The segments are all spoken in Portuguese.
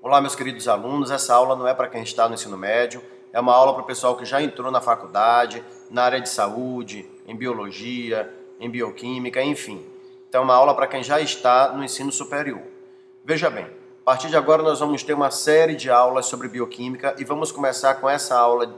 Olá, meus queridos alunos, essa aula não é para quem está no ensino médio, é uma aula para o pessoal que já entrou na faculdade, na área de saúde, em biologia, em bioquímica, enfim. Então é uma aula para quem já está no ensino superior. Veja bem, a partir de agora nós vamos ter uma série de aulas sobre bioquímica e vamos começar com essa aula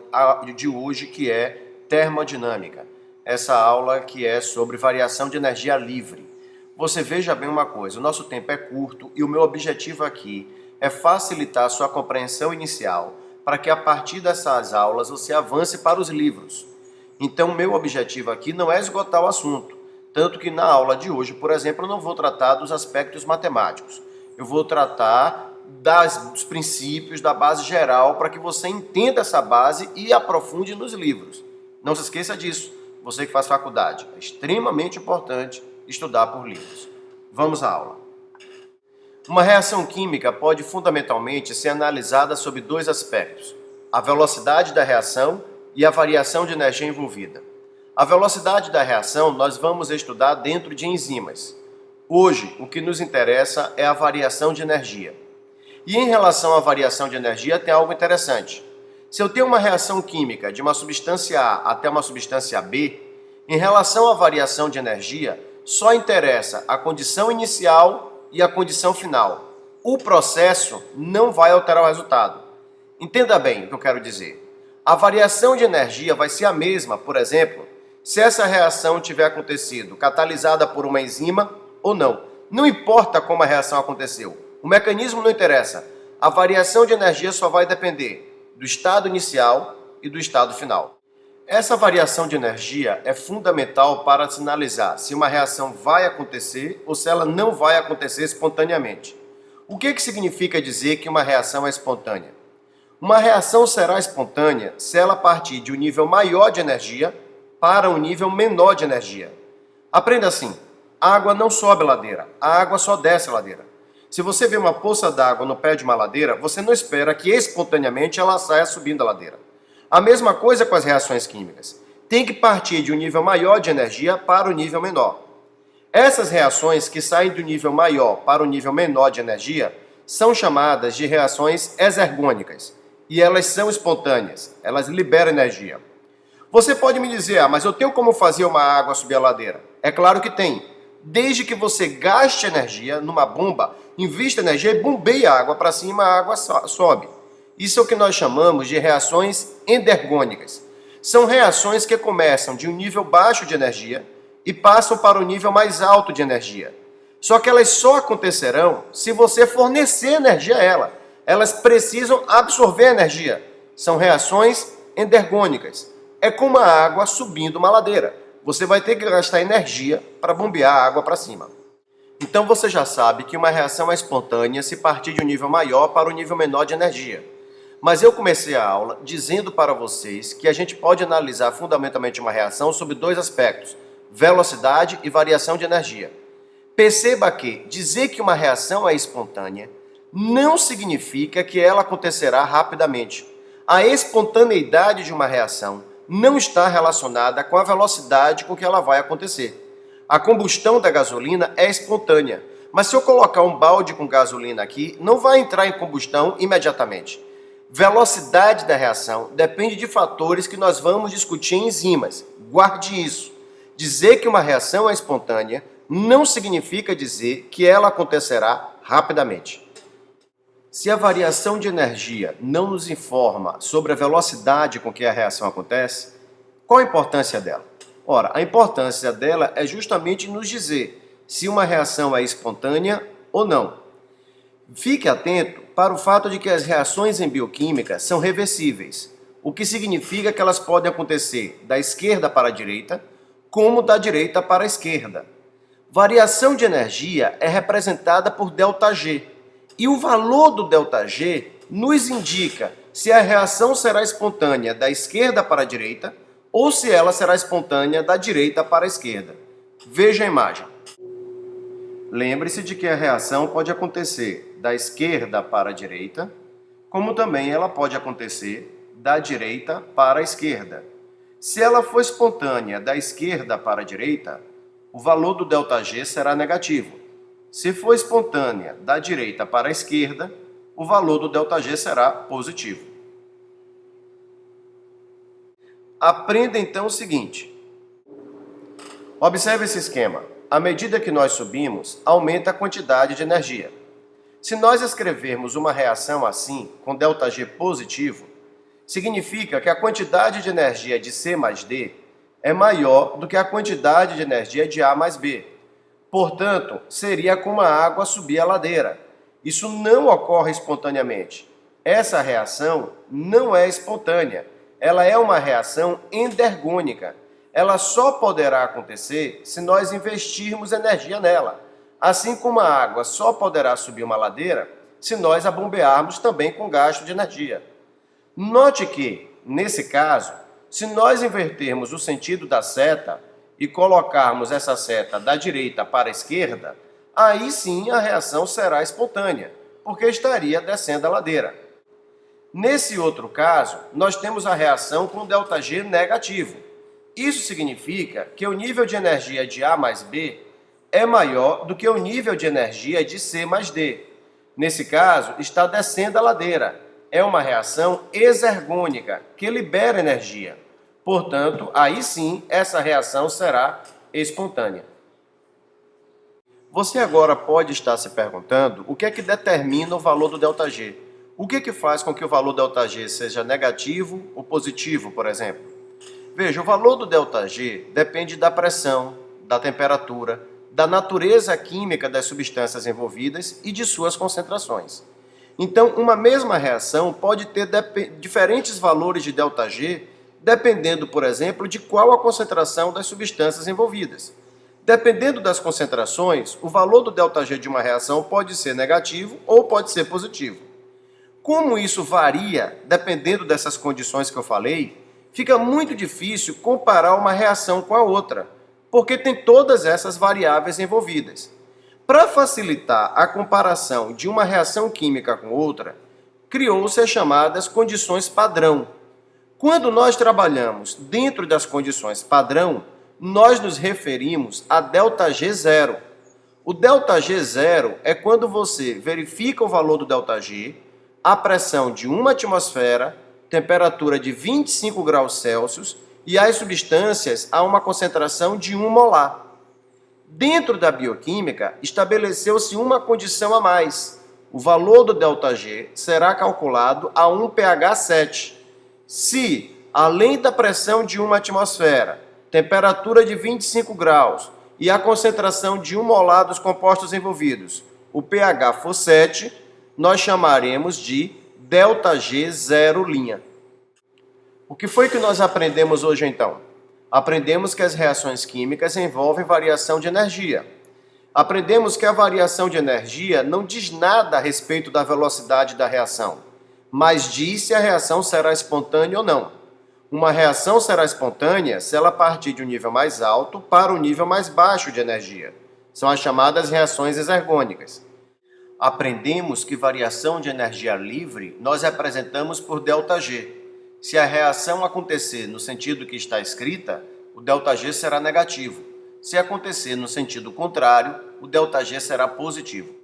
de hoje que é termodinâmica. Essa aula que é sobre variação de energia livre. Você veja bem uma coisa, o nosso tempo é curto e o meu objetivo aqui é facilitar a sua compreensão inicial para que a partir dessas aulas você avance para os livros. Então, meu objetivo aqui não é esgotar o assunto, tanto que na aula de hoje, por exemplo, eu não vou tratar dos aspectos matemáticos. Eu vou tratar dos princípios, da base geral, para que você entenda essa base e aprofunde nos livros. Não se esqueça disso, você que faz faculdade, é extremamente importante estudar por livros. Vamos à aula. Uma reação química pode fundamentalmente ser analisada sob dois aspectos: a velocidade da reação e a variação de energia envolvida. A velocidade da reação nós vamos estudar dentro de enzimas. Hoje, o que nos interessa é a variação de energia. E em relação à variação de energia tem algo interessante. Se eu tenho uma reação química de uma substância A até uma substância B, em relação à variação de energia, só interessa a condição inicial e a condição final. O processo não vai alterar o resultado. Entenda bem o que eu quero dizer. A variação de energia vai ser a mesma, por exemplo, se essa reação tiver acontecido catalisada por uma enzima ou não. Não importa como a reação aconteceu. O mecanismo não interessa. A variação de energia só vai depender do estado inicial e do estado final. Essa variação de energia é fundamental para sinalizar se uma reação vai acontecer ou se ela não vai acontecer espontaneamente. O que significa dizer que uma reação é espontânea? Uma reação será espontânea se ela partir de um nível maior de energia para um nível menor de energia. Aprenda assim: a água não sobe a ladeira, a água só desce a ladeira. Se você vê uma poça d'água no pé de uma ladeira, você não espera que espontaneamente ela saia subindo a ladeira. A mesma coisa com as reações químicas. Tem que partir de um nível maior de energia para o nível menor. Essas reações que saem do nível maior para o nível menor de energia são chamadas de reações exergônicas. E elas são espontâneas, elas liberam energia. Você pode me dizer, mas eu tenho como fazer uma água subir a ladeira? É claro que tem. Desde que você gaste energia numa bomba, invista energia e bombeie a água para cima, a água sobe. Isso é o que nós chamamos de reações endergônicas. São reações que começam de um nível baixo de energia e passam para o nível mais alto de energia. Só que elas só acontecerão se você fornecer energia a ela. Elas precisam absorver energia. São reações endergônicas. É como a água subindo uma ladeira. Você vai ter que gastar energia para bombear a água para cima. Então você já sabe que uma reação é espontânea se partir de um nível maior para um nível menor de energia. Mas eu comecei a aula dizendo para vocês que a gente pode analisar fundamentalmente uma reação sob dois aspectos: velocidade e variação de energia. Perceba que dizer que uma reação é espontânea não significa que ela acontecerá rapidamente. A espontaneidade de uma reação não está relacionada com a velocidade com que ela vai acontecer. A combustão da gasolina é espontânea, mas se eu colocar um balde com gasolina aqui, não vai entrar em combustão imediatamente. Velocidade da reação depende de fatores que nós vamos discutir em enzimas. Guarde isso. Dizer que uma reação é espontânea não significa dizer que ela acontecerá rapidamente. Se a variação de energia não nos informa sobre a velocidade com que a reação acontece, qual a importância dela? Ora, a importância dela é justamente nos dizer se uma reação é espontânea ou não. Fique atento para o fato de que as reações em bioquímica são reversíveis, o que significa que elas podem acontecer da esquerda para a direita, como da direita para a esquerda. Variação de energia é representada por ΔG, e o valor do ΔG nos indica se a reação será espontânea da esquerda para a direita ou se ela será espontânea da direita para a esquerda. Veja a imagem. Lembre-se de que a reação pode acontecer da esquerda para a direita, como também ela pode acontecer da direita para a esquerda. Se ela for espontânea da esquerda para a direita, o valor do ΔG será negativo. Se for espontânea da direita para a esquerda, o valor do ΔG será positivo. Aprenda então o seguinte. Observe esse esquema. À medida que nós subimos, aumenta a quantidade de energia. Se nós escrevermos uma reação assim, com ΔG positivo, significa que a quantidade de energia de C mais D é maior do que a quantidade de energia de A mais B. Portanto, seria como a água subir a ladeira. Isso não ocorre espontaneamente. Essa reação não é espontânea. Ela é uma reação endergônica. Ela só poderá acontecer se nós investirmos energia nela. Assim como a água só poderá subir uma ladeira se nós a bombearmos também com gasto de energia. Note que, nesse caso, se nós invertermos o sentido da seta e colocarmos essa seta da direita para a esquerda, aí sim a reação será espontânea, porque estaria descendo a ladeira. Nesse outro caso, nós temos a reação com ΔG negativo. Isso significa que o nível de energia de A mais B é maior do que o nível de energia de C mais D. Nesse caso, está descendo a ladeira. É uma reação exergônica, que libera energia. Portanto, aí sim, essa reação será espontânea. Você agora pode estar se perguntando o que é que determina o valor do ΔG. O que é que faz com que o valor ΔG seja negativo ou positivo, por exemplo? Veja, o valor do ΔG depende da pressão, da temperatura, da natureza química das substâncias envolvidas e de suas concentrações. Então, uma mesma reação pode ter diferentes valores de ΔG, dependendo, por exemplo, de qual a concentração das substâncias envolvidas. Dependendo das concentrações, o valor do ΔG de uma reação pode ser negativo ou pode ser positivo. Como isso varia, dependendo dessas condições que eu falei, fica muito difícil comparar uma reação com a outra, porque tem todas essas variáveis envolvidas. Para facilitar a comparação de uma reação química com outra, criou-se as chamadas condições padrão. Quando nós trabalhamos dentro das condições padrão, nós nos referimos a ΔG zero. O ΔG zero é quando você verifica o valor do ΔG, a pressão de 1 atmosfera, temperatura de 25 graus Celsius e as substâncias a uma concentração de 1 molar. Dentro da bioquímica, estabeleceu-se uma condição a mais. O valor do ΔG será calculado a um pH 7. Se, além da pressão de 1 atmosfera, temperatura de 25 graus e a concentração de 1 molar dos compostos envolvidos, o pH for 7, nós chamaremos de ΔG zero linha. O que foi que nós aprendemos hoje então? Aprendemos que as reações químicas envolvem variação de energia. Aprendemos que a variação de energia não diz nada a respeito da velocidade da reação, mas diz se a reação será espontânea ou não. Uma reação será espontânea se ela partir de um nível mais alto para um nível mais baixo de energia. São as chamadas reações exergônicas. Aprendemos que variação de energia livre nós representamos por ΔG. Se a reação acontecer no sentido que está escrita, o ΔG será negativo. Se acontecer no sentido contrário, o ΔG será positivo.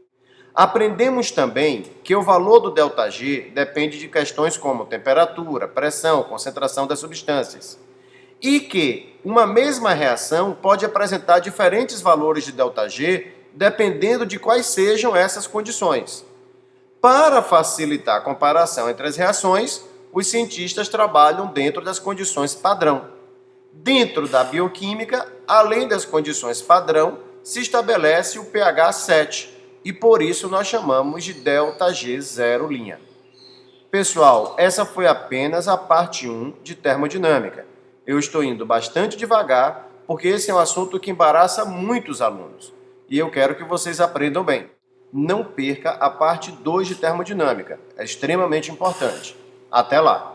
Aprendemos também que o valor do ΔG depende de questões como temperatura, pressão, concentração das substâncias. E que uma mesma reação pode apresentar diferentes valores de ΔG dependendo de quais sejam essas condições. Para facilitar a comparação entre as reações, os cientistas trabalham dentro das condições padrão. Dentro da bioquímica, além das condições padrão, se estabelece o pH 7, e por isso nós chamamos de ΔG zero linha. Pessoal, essa foi apenas a parte 1 de termodinâmica. Eu estou indo bastante devagar, porque esse é um assunto que embaraça muitos alunos. E eu quero que vocês aprendam bem. Não perca a parte 2 de termodinâmica. É extremamente importante. Até lá!